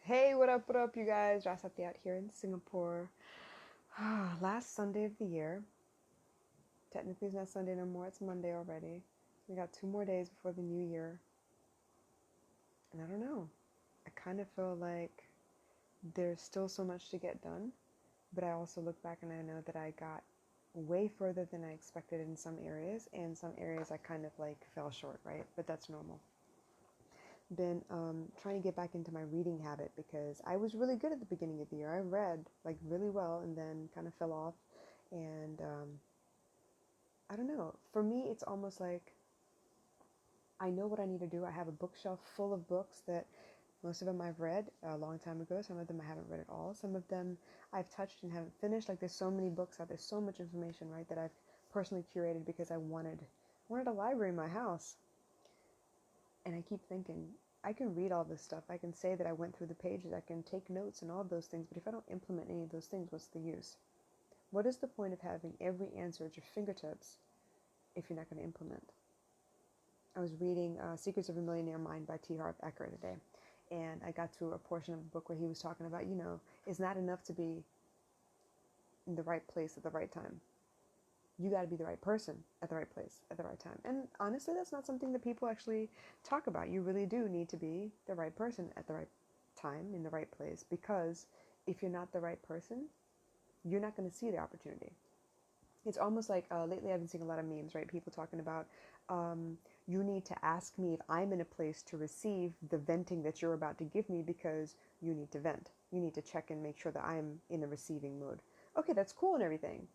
Hey, what up, you guys? Rasati out here in Singapore. Last Sunday of the year. Technically, it's not Sunday no more, it's Monday already. We got 2 more days before the new year. And I don't know. I kind of feel like there's still so much to get done, but I also look back and I know that I got way further than I expected in some areas, and some areas I kind of like fell short, right? But that's normal. Been trying to get back into my reading habit because I was really good at the beginning of the year. I read like really well and then kind of fell off. And I don't know. For me, it's almost like I know what I need to do. I have a bookshelf full of books that most of them I've read a long time ago. Some of them I haven't read at all. Some of them I've touched and haven't finished. Like there's so many books out there, so much information, right, that I've personally curated because I wanted a library in my house. And I keep thinking, I can read all this stuff. I can say that I went through the pages. I can take notes and all of those things. But if I don't implement any of those things, what's the use? What is the point of having every answer at your fingertips if you're not going to implement? I was reading Secrets of a Millionaire Mind by T. Harv Eker today. And I got to a portion of the book where he was talking about, it's not enough to be in the right place at the right time. You got to be the right person at the right place at the right time. And honestly, that's not something that people actually talk about. You really do need to be the right person at the right time in the right place, because if you're not the right person, you're not going to see the opportunity. It's almost like lately I've been seeing a lot of memes, right? People talking about you need to ask me if I'm in a place to receive the venting that you're about to give me, because you need to vent. You need to check and make sure that I'm in the receiving mode. Okay, that's cool and everything.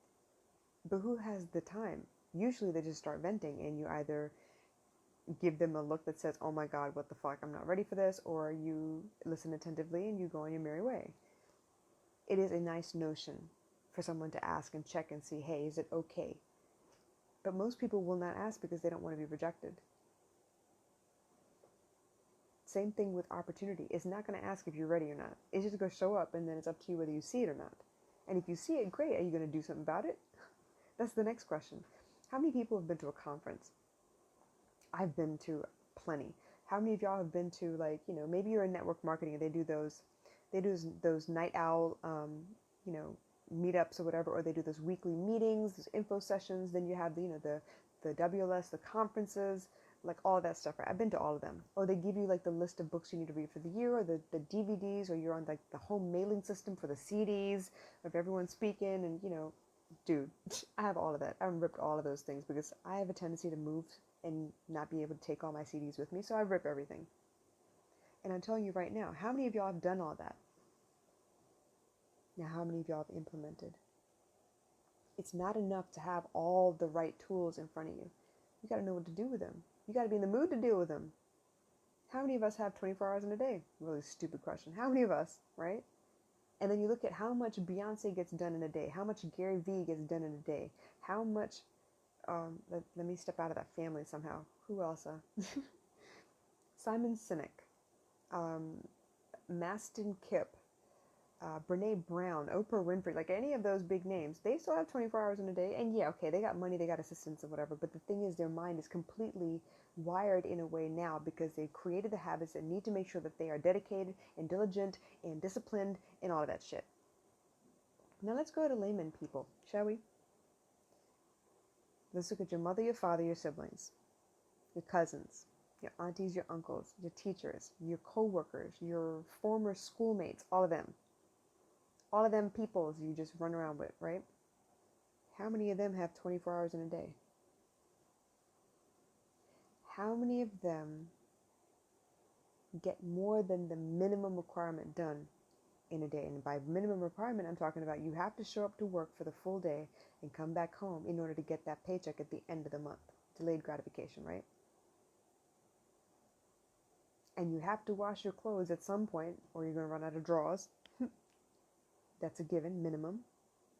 But who has the time? Usually they just start venting, and you either give them a look that says, oh my God, what the fuck, I'm not ready for this, or you listen attentively and you go on your merry way. It is a nice notion for someone to ask and check and see, hey, is it okay? But most people will not ask because they don't want to be rejected. Same thing with opportunity. It's not going to ask if you're ready or not. It's just going to show up, and then it's up to you whether you see it or not. And if you see it, great. Are you going to do something about it? That's the next question. How many people have been to a conference? I've been to plenty. How many of y'all have been to, like, maybe you're in network marketing and they do those night owl, you know, meetups or whatever, or they do those weekly meetings, those info sessions. Then you have the WLS, the conferences, like all that stuff. Right? I've been to all of them. Or they give you like the list of books you need to read for the year, or the DVDs, or you're on like the home mailing system for the CDs of everyone speaking, and dude, I have all of that. I've ripped all of those things because I have a tendency to move and not be able to take all my CDs with me, so I rip everything. And I'm telling you right now, how many of y'all have done all that? Now, how many of y'all have implemented? It's not enough to have all the right tools in front of you. You got to know what to do with them. You got to be in the mood to deal with them. How many of us have 24 hours in a day? Really stupid question. How many of us, right? And then you look at how much Beyonce gets done in a day, how much Gary Vee gets done in a day, how much, let me step out of that family somehow. Who else? Simon Sinek, um, Mastin Kipp, Brene Brown, Oprah Winfrey, like any of those big names, they still have 24 hours in a day. And yeah, okay, they got money, they got assistants and whatever. But the thing is, their mind is completely wired in a way now because they've created the habits that need to make sure that they are dedicated and diligent and disciplined and all of that shit. Now let's go to layman people, shall we? Let's look at your mother, your father, your siblings, your cousins, your aunties, your uncles, your teachers, your co-workers, your former schoolmates, all of them. All of them peoples you just run around with, right? How many of them have 24 hours in a day? How many of them get more than the minimum requirement done in a day? And by minimum requirement, I'm talking about you have to show up to work for the full day and come back home in order to get that paycheck at the end of the month. Delayed gratification, right? And you have to wash your clothes at some point or you're going to run out of drawers. That's a given, minimum.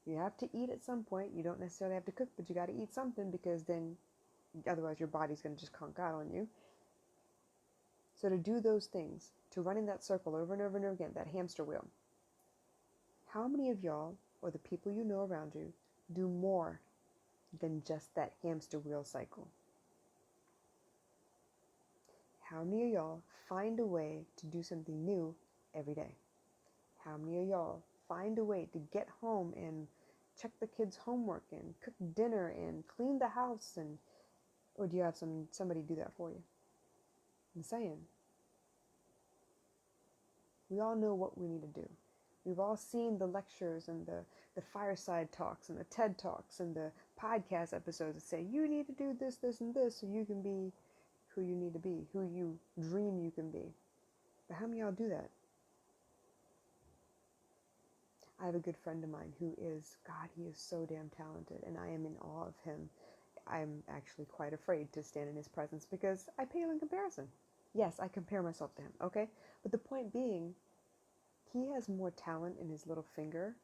You have to eat at some point. You don't necessarily have to cook, but you got to eat something because then otherwise your body's going to just conk out on you. So to do those things, to run in that circle over and over and over again, that hamster wheel, how many of y'all or the people you know around you do more than just that hamster wheel cycle? How many of y'all find a way to do something new every day? How many of y'all find a way to get home and check the kids' homework and cook dinner and clean the house, and or do you have somebody do that for you? I'm saying, we all know what we need to do. We've all seen the lectures and the fireside talks and the TED Talks and the podcast episodes that say you need to do this, this, and this so you can be who you need to be, who you dream you can be. But how many of y'all do that? I have a good friend of mine who is, God, he is so damn talented, and I am in awe of him. I'm actually quite afraid to stand in his presence because I pale in comparison. Yes, I compare myself to him, okay? But the point being, he has more talent in his little finger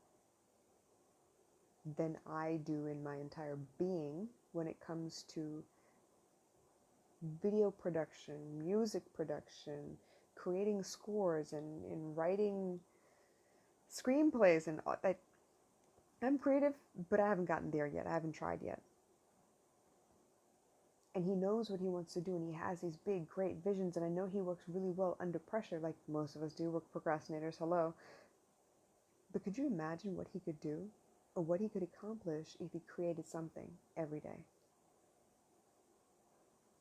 than I do in my entire being when it comes to video production, music production, creating scores, and writing screenplays. And I'm creative, but I haven't gotten there yet. I haven't tried yet. And he knows what he wants to do, and he has these big, great visions, and I know he works really well under pressure, like most of us do. We're procrastinators, hello. But could you imagine what he could do, or what he could accomplish if he created something every day?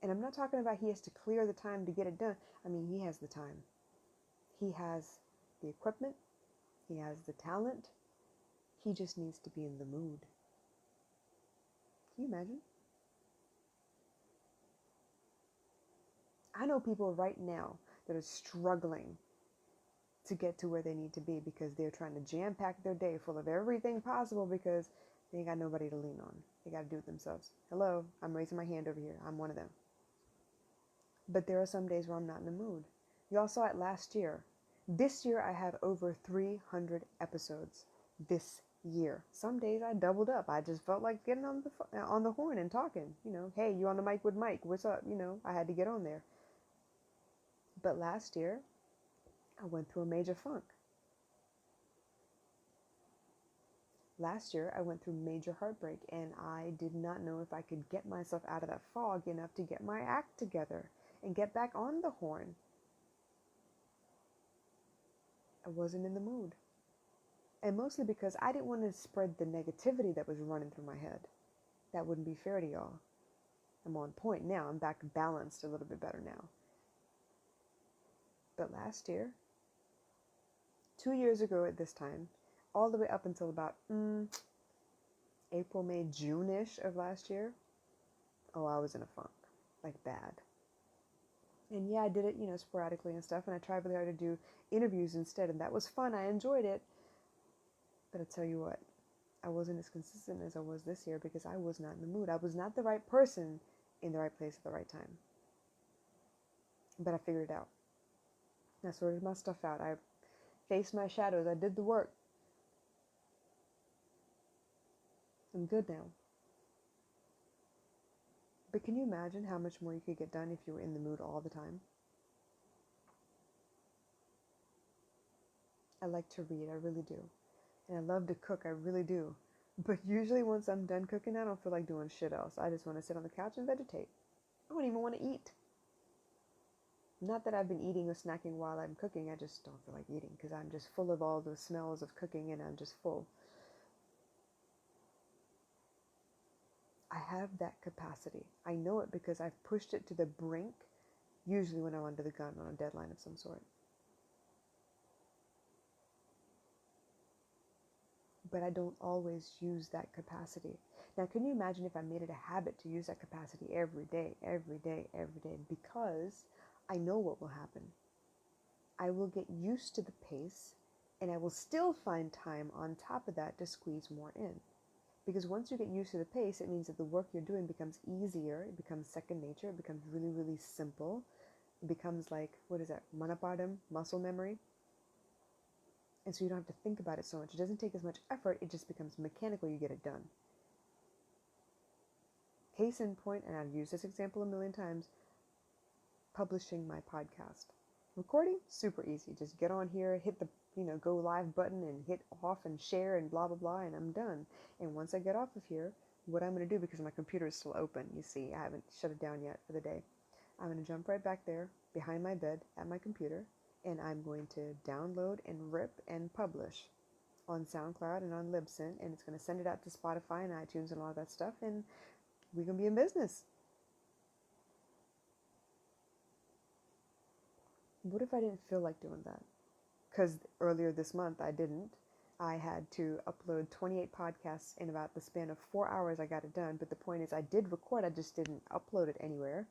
And I'm not talking about he has to clear the time to get it done. I mean, he has the time. He has the equipment. He has the talent. He just needs to be in the mood. Can you imagine? I know people right now that are struggling to get to where they need to be because they're trying to jam-pack their day full of everything possible because they ain't got nobody to lean on. They got to do it themselves. Hello, I'm raising my hand over here. I'm one of them. But there are some days where I'm not in the mood. Y'all saw it last year. This year I have over 300 episodes this year. Some days I doubled up. I just felt like getting on the horn and talking. You know, hey, you on the mic with Mike? What's up? You know, I had to get on there. But last year, I went through a major funk. Last year, I went through major heartbreak, and I did not know if I could get myself out of that fog enough to get my act together and get back on the horn. I wasn't in the mood. And mostly because I didn't want to spread the negativity that was running through my head. That wouldn't be fair to y'all. I'm on point now. I'm back balanced a little bit better now. But last year, 2 years ago at this time, all the way up until about April, May, June-ish of last year, I was in a funk, like bad. And yeah, I did it, sporadically and stuff, and I tried really hard to do interviews instead, and that was fun. I enjoyed it. But I tell you what, I wasn't as consistent as I was this year because I was not in the mood. I was not the right person in the right place at the right time. But I figured it out. I sorted my stuff out. I faced my shadows. I did the work. I'm good now. But can you imagine how much more you could get done if you were in the mood all the time? I like to read, I really do. And I love to cook, I really do. But usually once I'm done cooking, I don't feel like doing shit else. I just want to sit on the couch and vegetate. I don't even want to eat. Not that I've been eating or snacking while I'm cooking, I just don't feel like eating because I'm just full of all the smells of cooking and I'm just full. I have that capacity. I know it because I've pushed it to the brink, usually when I'm under the gun on a deadline of some sort. But I don't always use that capacity. Now, can you imagine if I made it a habit to use that capacity every day, every day, every day? Because I know what will happen. I will get used to the pace, and I will still find time on top of that to squeeze more in. Because once you get used to the pace, it means that the work you're doing becomes easier, it becomes second nature, it becomes really, really simple. It becomes like, what is that, manapadam, muscle memory? And so you don't have to think about it so much. It doesn't take as much effort, it just becomes mechanical, you get it done. Case in point, and I've used this example a million times, publishing my podcast. Recording, super easy. Just get on here, hit the go live button and hit off and share and blah, blah, blah, and I'm done. And once I get off of here, what I'm going to do, because my computer is still open, you see, I haven't shut it down yet for the day. I'm going to jump right back there behind my bed at my computer, and I'm going to download and rip and publish on SoundCloud and on Libsyn, and it's going to send it out to Spotify and iTunes and all that stuff, and we're going to be in business. What if I didn't feel like doing that? Because earlier this month I didn't. I had to upload 28 podcasts in about the span of 4 hours. I got it done, but the point is I did record, I just didn't upload it anywhere.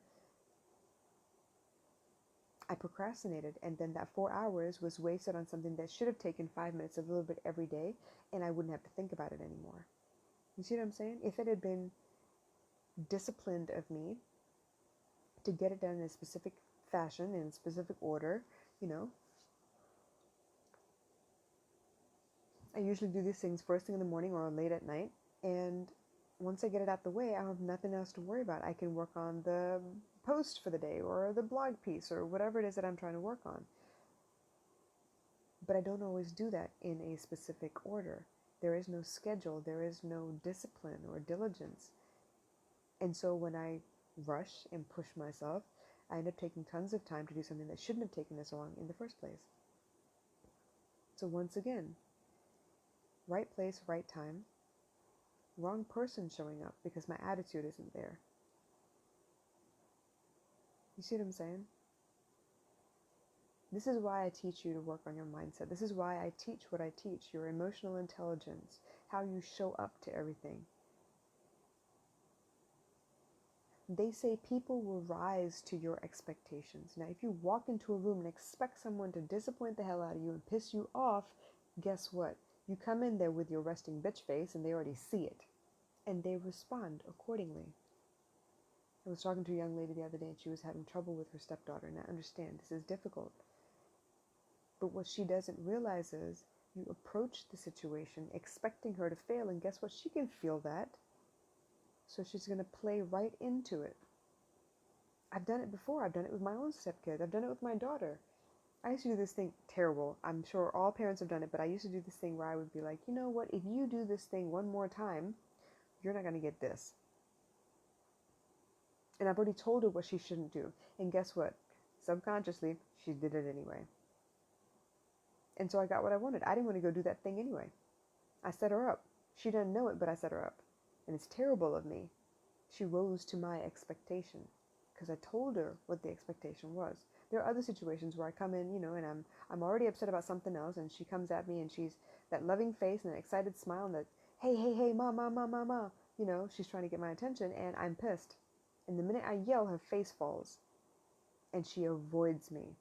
I procrastinated, and then that 4 hours was wasted on something that should have taken 5 minutes a little bit every day, and I wouldn't have to think about it anymore. You see what I'm saying? If it had been disciplined of me to get it done in a specific fashion, in a specific order, you know, I usually do these things first thing in the morning or late at night, and once I get it out the way, I have nothing else to worry about. I can work on the post for the day or the blog piece or whatever it is that I'm trying to work on. But I don't always do that in a specific order. There is no schedule, there is no discipline or diligence. And so when I rush and push myself, I end up taking tons of time to do something that shouldn't have taken this long in the first place. So once again, right place, right time, wrong person showing up because my attitude isn't there. You see what I'm saying? This is why I teach you to work on your mindset. This is why I teach what I teach, your emotional intelligence, how you show up to everything. They say people will rise to your expectations. Now, if you walk into a room and expect someone to disappoint the hell out of you and piss you off, guess what? You come in there with your resting bitch face and they already see it. And they respond accordingly. I was talking to a young lady the other day and she was having trouble with her stepdaughter. And I understand this is difficult. But what she doesn't realize is you approach the situation expecting her to fail, and guess what? She can feel that. So she's going to play right into it. I've done it before. I've done it with my own stepkids. I've done it with my daughter. I used to do this thing, terrible. I'm sure all parents have done it, but I used to do this thing where I would be like, you know what? If you do this thing one more time, you're not going to get this. And I've already told her what she shouldn't do. And guess what? Subconsciously, she did it anyway. And so I got what I wanted. I didn't want to go do that thing anyway. I set her up. She didn't know it, but I set her up. And it's terrible of me. She rose to my expectation because I told her what the expectation was. There are other situations where I come in, and I'm already upset about something else, and she comes at me and she's that loving face and that excited smile and that, hey, ma, she's trying to get my attention, and I'm pissed. And the minute I yell, her face falls and she avoids me.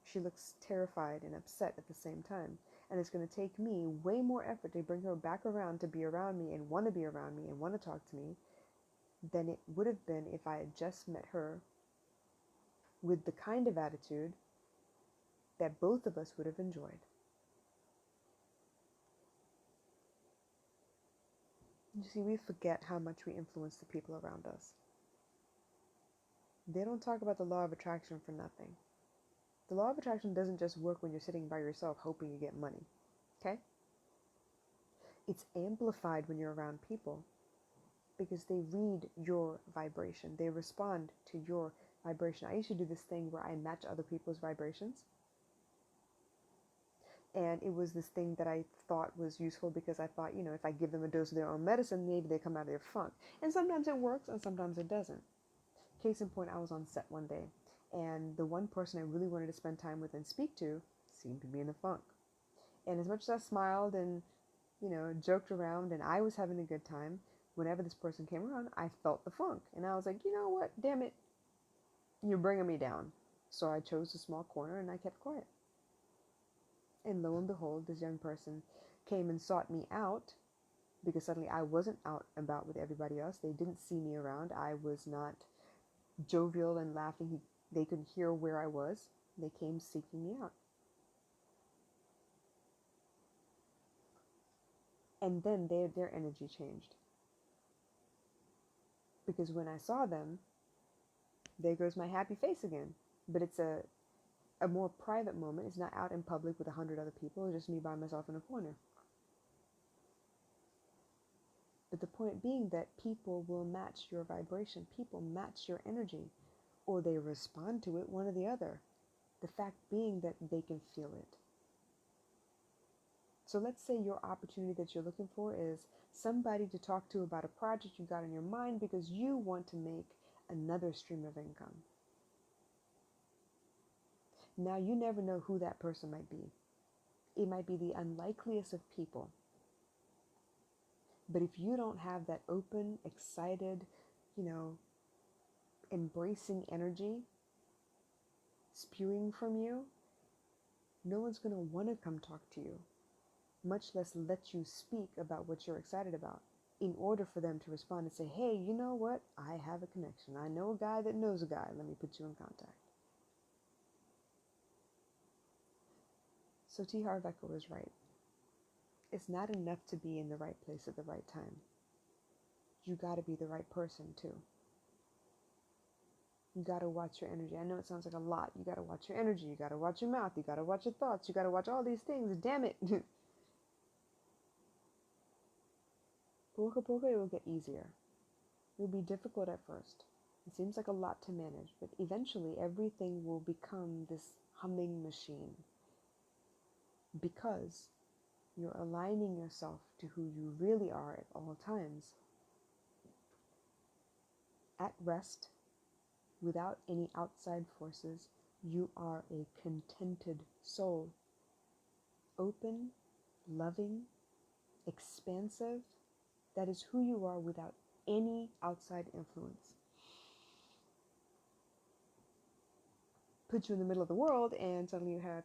She looks terrified and upset at the same time. And it's going to take me way more effort to bring her back around to be around me and want to be around me and want to talk to me than it would have been if I had just met her with the kind of attitude that both of us would have enjoyed. You see, we forget how much we influence the people around us. They don't talk about the law of attraction for nothing. The law of attraction doesn't just work when you're sitting by yourself hoping you get money, okay? It's amplified when you're around people because they read your vibration. They respond to your vibration. I used to do this thing where I match other people's vibrations. And it was this thing that I thought was useful because I thought, if I give them a dose of their own medicine, maybe they come out of their funk. And sometimes it works and sometimes it doesn't. Case in point, I was on set one day, and the one person I really wanted to spend time with and speak to seemed to be in a funk. And as much as I smiled and, joked around and I was having a good time, whenever this person came around, I felt the funk. And I was like, you know what? Damn it. You're bringing me down. So I chose a small corner and I kept quiet. And lo and behold, this young person came and sought me out because suddenly I wasn't out and about with everybody else. They didn't see me around. I was not jovial and laughing. They could hear where I was. They came seeking me out. And then their energy changed. Because when I saw them, there goes my happy face again. But it's a more private moment. It's not out in public with 100 other people. It's just me by myself in a corner. But the point being that people will match your vibration. People match your energy. Or they respond to it, one or the other. The fact being that they can feel it. So let's say your opportunity that you're looking for is somebody to talk to about a project you got in your mind because you want to make another stream of income. Now, you never know who that person might be. It might be the unlikeliest of people. But if you don't have that open, excited, embracing energy spewing from you, no one's going to want to come talk to you, much less let you speak about what you're excited about, in order for them to respond and say, hey, you know what? I have a connection. I know a guy that knows a guy. Let me put you in contact. So T. Harv Eker was right. It's not enough to be in the right place at the right time. You got to be the right person too. You got to watch your energy. I know it sounds like a lot. You got to watch your energy. You got to watch your mouth. You got to watch your thoughts. You got to watch all these things. Damn it. Poco poco, it will get easier. It will be difficult at first. It seems like a lot to manage, but eventually everything will become this humming machine, because you're aligning yourself to who you really are at all times. At rest, without any outside forces, you are a contented soul. Open, loving, expansive. That is who you are without any outside influence. Put you in the middle of the world and suddenly you have,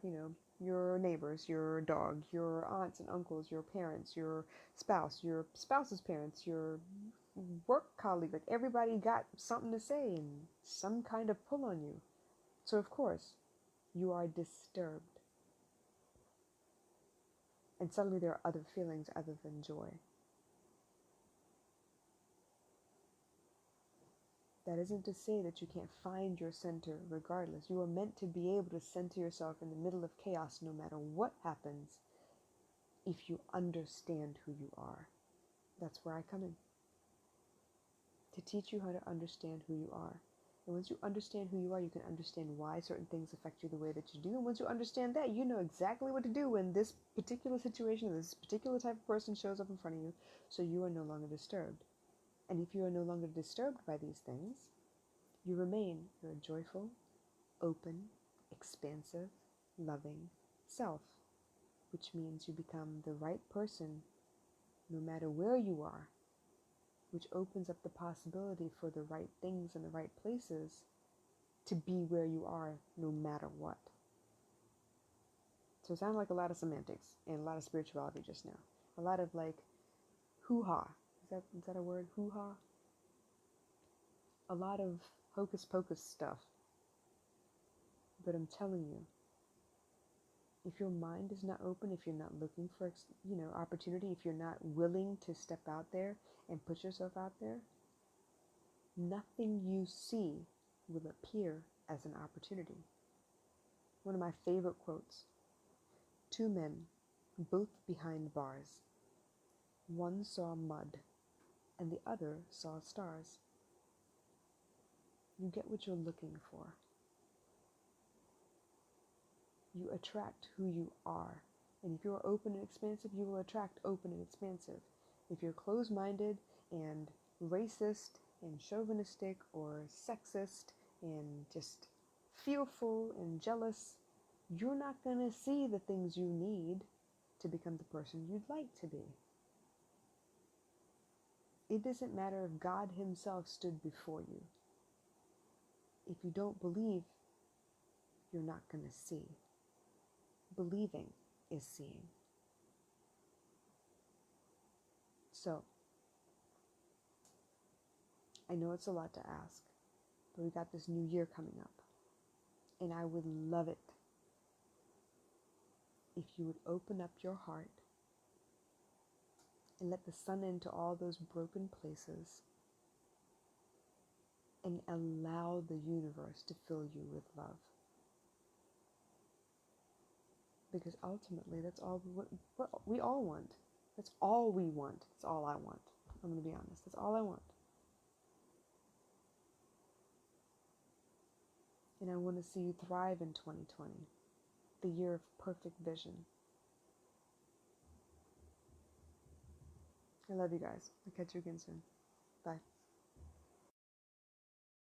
your neighbors, your dog, your aunts and uncles, your parents, your spouse, your spouse's parents, your work colleague. Like, everybody got something to say and some kind of pull on you. So of course, you are disturbed. And suddenly there are other feelings other than joy. That isn't to say that you can't find your center regardless. You are meant to be able to center yourself in the middle of chaos no matter what happens, if you understand who you are. That's where I come in. To teach you how to understand who you are. And once you understand who you are, you can understand why certain things affect you the way that you do. And once you understand that, you know exactly what to do when this particular situation, this particular type of person shows up in front of you, so you are no longer disturbed. And if you are no longer disturbed by these things, you remain your joyful, open, expansive, loving self, which means you become the right person no matter where you are, which opens up the possibility for the right things in the right places to be where you are no matter what. So it sounded like a lot of semantics and a lot of spirituality just now. A lot of like hoo-ha. Is that a word? Hoo-ha? A lot of hocus pocus stuff. But I'm telling you, if your mind is not open, if you're not looking for, opportunity, if you're not willing to step out there and put yourself out there, nothing you see will appear as an opportunity. One of my favorite quotes: 2 men, both behind bars. One saw mud, and the other saw stars. You get what you're looking for. You attract who you are. And if you're open and expansive, you will attract open and expansive. If you're closed-minded and racist and chauvinistic or sexist and just fearful and jealous, you're not going to see the things you need to become the person you'd like to be. It doesn't matter if God himself stood before you. If you don't believe, you're not going to see. Believing is seeing. So, I know it's a lot to ask, but we got this new year coming up, and I would love it if you would open up your heart and let the sun into all those broken places and allow the universe to fill you with love. Because ultimately, that's all we all want. That's all we want. That's all I want. I'm going to be honest. That's all I want. And I want to see you thrive in 2020, the year of perfect vision. I love you guys. I'll catch you again soon. Bye.